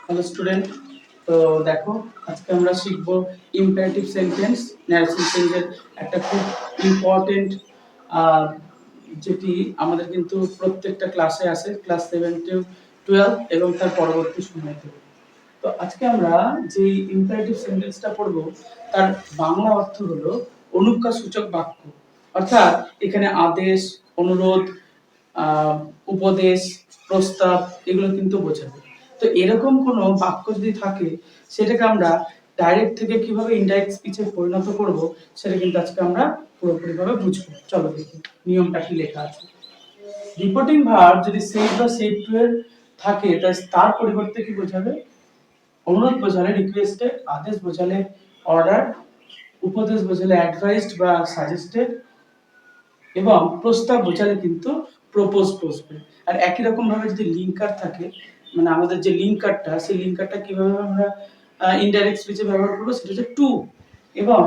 Hello student. তো দেখো, আজকে আমরা শিখব ইম্পারেটিভ সেন্টেন্স। ন্যারেশন চেঞ্জের একটা খুব ইম্পর্টেন্ট, যেটি আমাদের কিন্তু প্রত্যেকটা ক্লাসে আসে, ক্লাস 7 to 12 এবং তার পরবর্তী সময়তে। তো আজকে আমরা যে ইম্পারেটিভ সেন্টেন্সটা পড়ব তার বাংলা অর্থ হলো অনুজ্ঞাসূচক বাক্য। অর্থাৎ এখানে আদেশ, অনুরোধ, উপদেশ, প্রস্তাব এগুলো কিন্তু বোঝাবে। তো এরকম কোনো বাক্য যদি থাকে সেটাকে আমরা ডাইরেক্ট থেকে কিভাবে ইনডাইরেক্ট স্পিচে পরিণত করব সেটা কিন্তু আজকে আমরা পুরোপুরিভাবে বুঝবো। চলো দেখি নিয়মটা কি লেখা আছে। রিপোর্টিং ভার্ব যদি সেড বা সেড টু এর থাকে তার পরিবর্তে কি বোঝাবে? অনুরোধ বোঝালে রিকোয়েস্টেড, আদেশ বোঝালে অর্ডার, উপদেশ বোঝালে অ্যাডভাইসড বা সাজেস্টেড এবং প্রস্তাব বোঝালে কিন্তু প্রপোজ বসবে। আর একই রকম ভাবে যদি লিঙ্কার থাকে, মানে আমাদের যে লিঙ্কারটা, সেই লিঙ্কারটা কিভাবে আমরা ইনডাইরেক্ট স্পিচে ব্যবহার করব সেটা হচ্ছে টু। এবং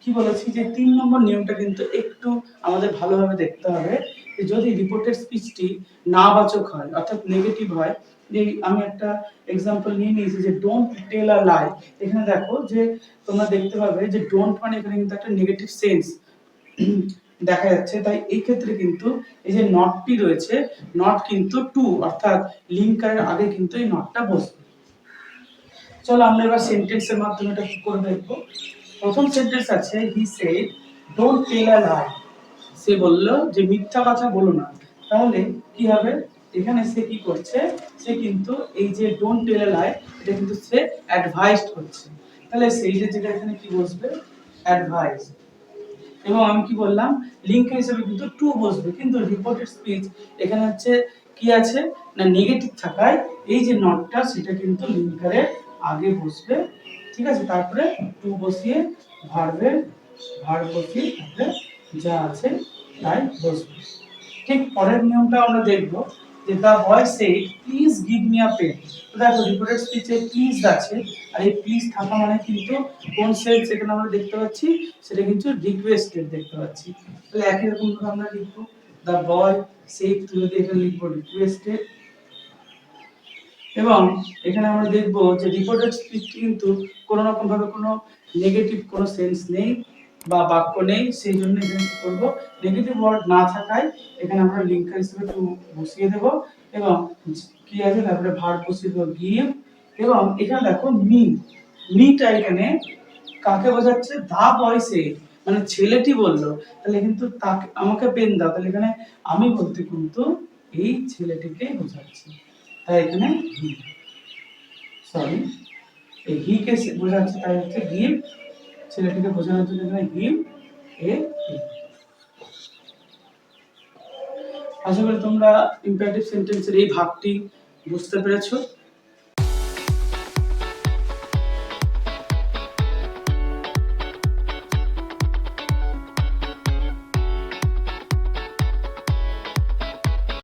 কি বলেছি যে 3 নম্বর নিয়মটা কিন্তু একটু আমাদের ভালোভাবে দেখতে হবে যে যদি রিপোর্টেড স্পিচটি নাবাচক হয় অর্থাৎ নেগেটিভ হয়। যে আমি একটা এক্সাম্পল নিয়ে নিয়েছি যে ডোন্ট টেল আ লাই। এখানে দেখো যে তোমরা দেখতে পাবে যে ডোন্ট মানে এখানে কিন্তু একটা নেগেটিভ সেন্স দেখা যাচ্ছে। তাই এই ক্ষেত্রে কিন্তু এই যে নটটি রয়েছে, নট কিন্তু টু অর্থাৎ লিঙ্কারের আগে কিন্তু এই নটটা বসবে। চলো আমরা এবার সেন্টেন্সের মাধ্যমে এটা কি করে দেখব। প্রথম সেন্টেন্স আছে হি সেড ডোন্ট টেল আ লাই। সে বলল যে মিথ্যা কথা বলো না। তাহলে কি হবে? এখানে সে কি করছে? সে কিন্তু এই যে ডোন্ট টেল আ লাই এটা কিন্তু সে অ্যাডভাইসড করছে। তাহলে সেই যে যেটা এখানে কি বসবে? অ্যাডভাইস। এবং আমি কি বললাম লিঙ্ক হিসেবে কিন্তু টু বসবে, কিন্তু রিপোর্টেড স্পিচ এখানে হচ্ছে কি আছে না নেগেটিভ থাকায় এই যে নটটা সেটা কিন্তু লিঙ্কারের আগে বসবে। ঠিক আছে, তারপরে টু বসিয়ে ভার্ব বসিয়ে তারপরে যা আছে তাই বসবে। ঠিক পরের নিয়মটা আমরা দেখব যে the boy said please give me a pen. তো দেখো রিপোর্টেড স্পিচে প্লিজ আছে, আর এই প্লিজ থাকা মানে কিন্তু কোন সেন্স এখানে আমরা দেখতে পাচ্ছি সেটা কিন্তু রিকোয়েস্টেড দেখতে পাচ্ছি। তাহলে একই রকম ভাবে আমরা লিখব দা বয় সেড, তুলে দিয়ে এখানে লিখব রিকোয়েস্টেড। এবং এখানে আমরা দেখব যে রিপোর্টেড স্পিচ কিন্তু কোনো রকম ভাবে কোনো নেগেটিভ কোনো সেন্স নেই বা বাক্য নেই, সেই জন্য এখানে কি করব নেগেটিভ ওয়ার্ড না থাকায় এখানে আমরা লিঙ্কার হিসেবে টু বসিয়ে দেব এবং কি আছে তারপরে ভার্ব বসিয়ে দেব গিভ। এবং এখানে দেখো মিটা এখানে কাকে বোঝাচ্ছে? দা বয় সেড, মানে ছেলেটি বলল। তাহলে কিন্তু তাকে আমাকে পেন দাও, তাহলে এখানে আমি বলতে কিন্তু এই ছেলেটিকে বোঝাচ্ছি। তাই এখানে হি, সরি এই হি কে বোঝাচ্ছে, তাই হচ্ছে গিভ। ছেলেটিকে বোঝানোর জন্য এখানে গিভ এ হি। আশা করি তোমরা ইম্পারেটিভ সেন্টেন্সের এই ভাগটি বুঝতে পেরেছো।